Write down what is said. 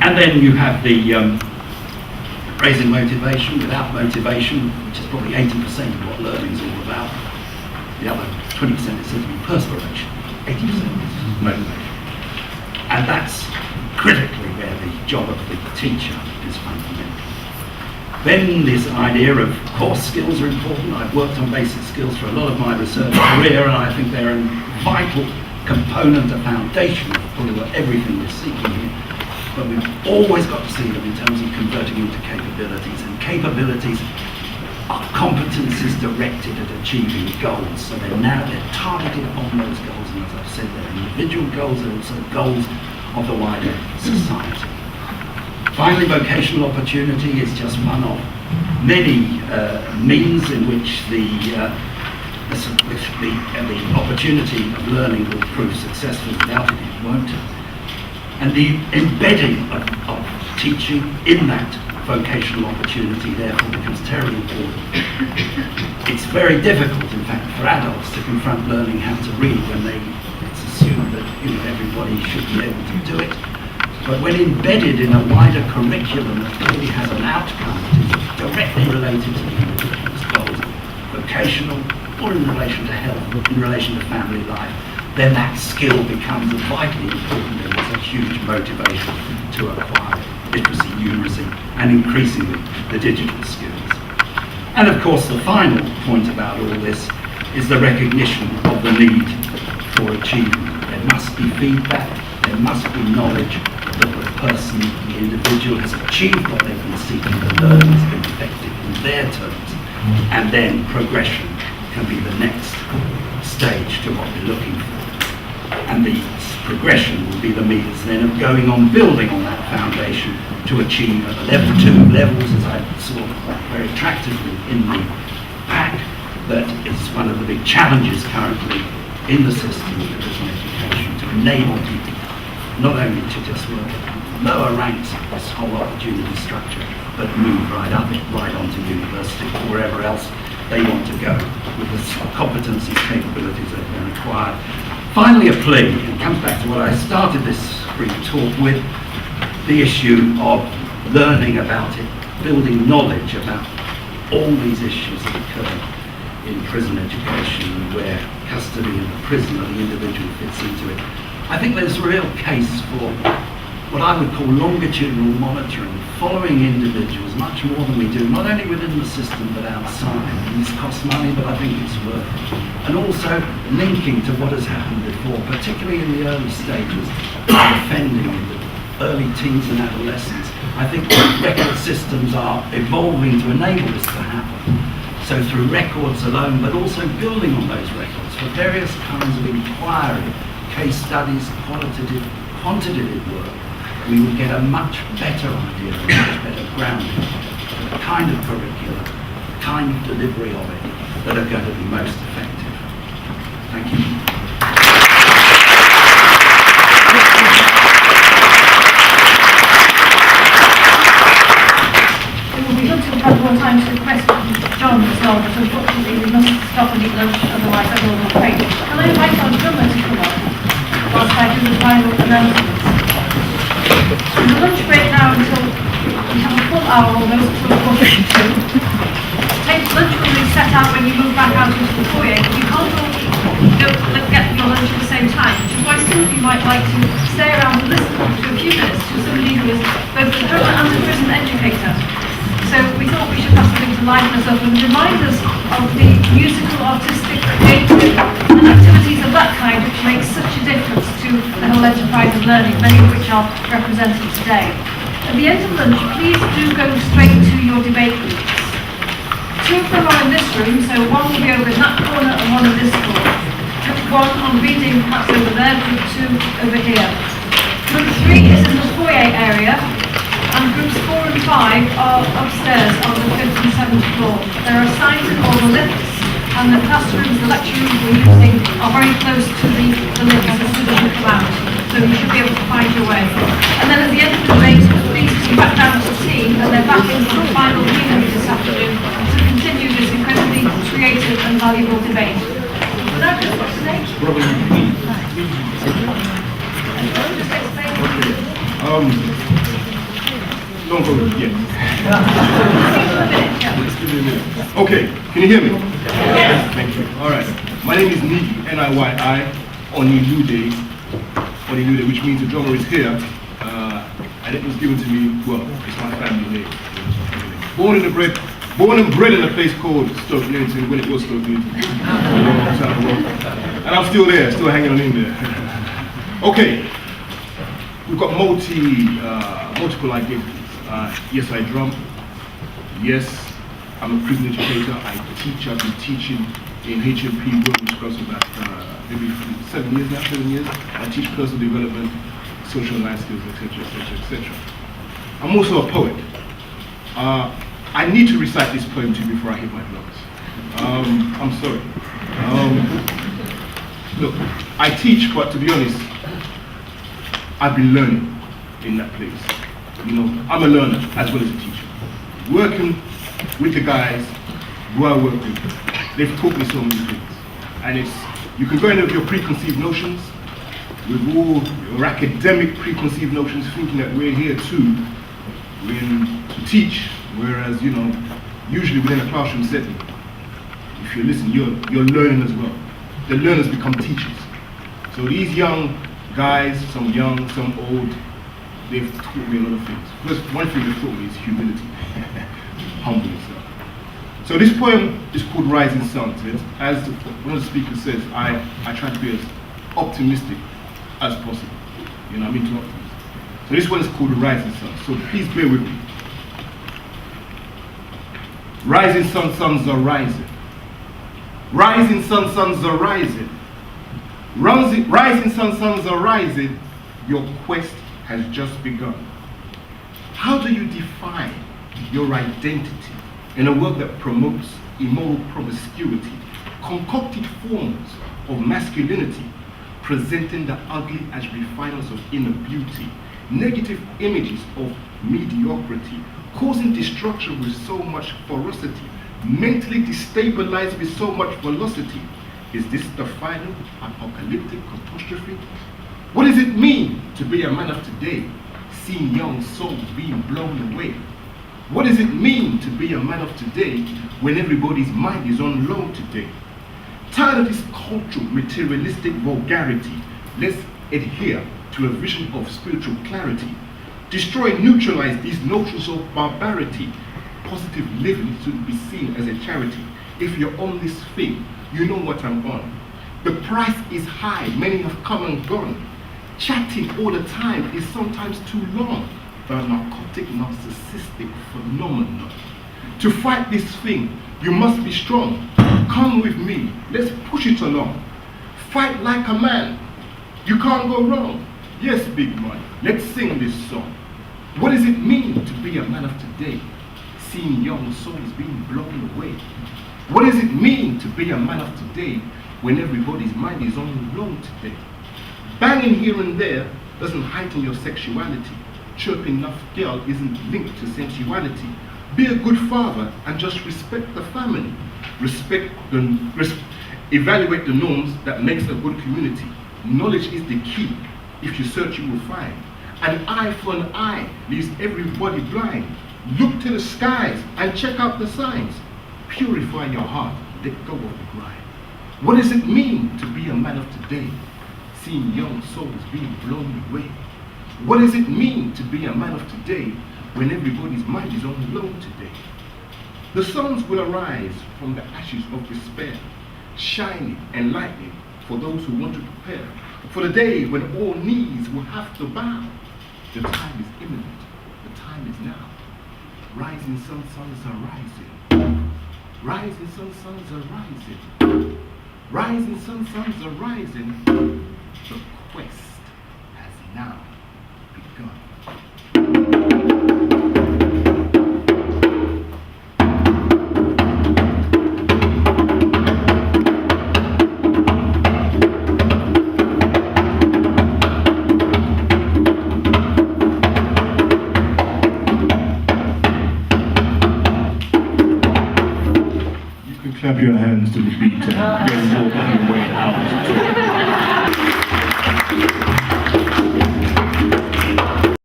And then you have the raising motivation. Without motivation, which is probably 80% of what learning is all about, the other 20% is said to be perspiration, 80% is motivation. And that's critically where the job of the teacher is fundamental. Then this idea of course skills are important. I've worked on basic skills for a lot of my research career, and I think they're a vital component, a foundation of probably everything we're seeking here. But we've always got to see them in terms of converting into capabilities, and capabilities are competencies directed at achieving goals. So they're targeted on those goals, and as I've said, they're individual goals and also goals of the wider society. Finally, vocational opportunity is just one of many means in which the opportunity of learning will prove successful. Without it, it won't. And the embedding of teaching in that vocational opportunity therefore becomes terribly important. It's very difficult, in fact, for adults to confront learning how to read when it's assumed that everybody should be able to do it. But when embedded in a wider curriculum that clearly has an outcome that is directly related to the individual's goals, vocational or in relation to health, in relation to family life, then that skill becomes vitally important, and there's a huge motivation to acquire literacy, numeracy, and increasingly the digital skills. And of course, the final point about all this is the recognition of the need for achievement. There must be feedback, there must be knowledge that the person, the individual, has achieved what they've been seeking, the learning has been effective in their terms, and then progression can be the next stage to what we're looking for. And the progression will be the means then of going on building on that foundation to achieve at the level 2 levels, as I saw very attractively in the pack, that is one of the big challenges currently in the system of division education, to enable people not only to just work at lower ranks of this whole opportunity structure, but move right up it, right onto university or wherever else they want to go with the competencies, capabilities that have been acquired. Finally, a plea. It comes back to what I started this brief talk with, the issue of learning about it, building knowledge about all these issues that occur in prison education, and where custody and the prison of the individual fits into it. I think there's a real case for what I would call longitudinal monitoring, following individuals much more than we do, not only within the system but outside. And this costs money, but I think it's worth it. And also linking to what has happened before, particularly in the early stages of offending in the early teens and adolescents. I think record systems are evolving to enable this to happen. So through records alone, but also building on those records for various kinds of inquiry, case studies, quantitative work, we will get a much better idea, a much better grounding of the kind of curriculum, the kind of delivery of it that are going to be most effective. Thank you. We'd love to have more time to question John as well, but unfortunately we must stop and eat lunch, otherwise everyone will pay. Can I invite our drummer to come up whilst I do the final announcements? There's a lunch break now until we have a full hour almost till 4:52. Lunch will be set out when you move back out into the foyer, but you can't all get your lunch at the same time, which is why some of you might like to stay around and listen for a few minutes to somebody who is both a drummer and a prison educator. So we thought we should have something to liven us up and remind us of the musical, artistic, creative and activities of that kind which make such a difference to the whole enterprise of learning, many of which are represented today. At the end of lunch, please do go straight to your debate groups. 2 of them are in this room, so one will be over in that corner and one in this corner. Group 1 on reading, perhaps over there, group 2 over here. Group 3 is in the foyer area, and groups 4 and 5 are upstairs on the 5th and 7th floor. There are signs in all the lifts, and the classrooms, the lecture rooms we're using are very close to the lifts as soon as you come out, so you should be able to find your way. And then at the end of the debate, please come back down to tea, and then back in for the final plenary this afternoon to continue this incredibly creative and valuable debate. But now, what's the name? Just explain. Long ago, yes. Give me a minute. Okay, can you hear me? Yes. Thank you. All right. My name is Niyi, N-I-Y-I, Onilude, which means the drummer is here. And it was given to me, well, it's my family name. Born and bred in a place called Stoke Newington, when it was Stoke Newington. A long time ago. And I'm still there, still hanging on in there. Okay. We've got multiple identities. Yes, I drum. Yes, I'm a prison educator. I teach. I've been teaching in HLP Conference for about maybe 7 years now, 7 years. I teach personal development, social life skills, etc., etc., etc. I'm also a poet. I need to recite this poem to you before I hit my drums. I'm sorry. Look, I teach, but to be honest, I've been learning in that place. You know, I'm a learner as well as a teacher. Working with the guys who I work with, they've taught me so many things. And you can go in with your preconceived notions, with all your academic preconceived notions, thinking that we're here to teach, whereas, you know, usually within a classroom setting, if you listen, you're learning as well. The learners become teachers. So these young guys, some young, some old, they've taught me a lot of things. First, one thing they've taught me is humility, humble yourself. So this poem is called Rising Sun. As one of the speakers says, I try to be as optimistic as possible. You know, I'm into optimism. So this one is called Rising Sun. So please bear with me. Rising sun, suns are rising. Rising sun, suns are rising. Rising sun, suns are rising. Your quest has just begun. How do you define your identity in a world that promotes immoral promiscuity, concocted forms of masculinity, presenting the ugly as refiners of inner beauty, negative images of mediocrity, causing destruction with so much ferocity, mentally destabilized with so much velocity? Is this the final apocalyptic catastrophe? What does it mean to be a man of today, seeing young souls being blown away? What does it mean to be a man of today when everybody's mind is on loan today? Tired of this cultural, materialistic vulgarity, let's adhere to a vision of spiritual clarity. Destroy and neutralize these notions of barbarity. Positive living should be seen as a charity. If you're on this thing, you know what I'm on. The price is high, many have come and gone. Chatting all the time is sometimes too long. A narcotic, narcissistic phenomenon. To fight this thing, you must be strong. Come with me, let's push it along. Fight like a man, you can't go wrong. Yes, big man, let's sing this song. What does it mean to be a man of today, seeing young souls being blown away? What does it mean to be a man of today when everybody's mind is on loan today? Banging here and there doesn't heighten your sexuality. Chirping enough girl isn't linked to sensuality. Be a good father and just respect the family. Evaluate the norms that makes a good community. Knowledge is the key. If you search, you will find. An eye for an eye leaves everybody blind. Look to the skies and check out the signs. Purify your heart, let go of the grind. What does it mean to be a man of today, seeing young souls being blown away? What does it mean to be a man of today when everybody's mind is on loan today? The suns will arise from the ashes of despair, shining and lightning for those who want to prepare for the day when all knees will have to bow. The time is imminent, the time is now. Rising sun, suns are rising. Rising sun, suns are rising. Rising sun, suns are rising. The quest has now begun. Clap your hands to the beat and get more on your way out.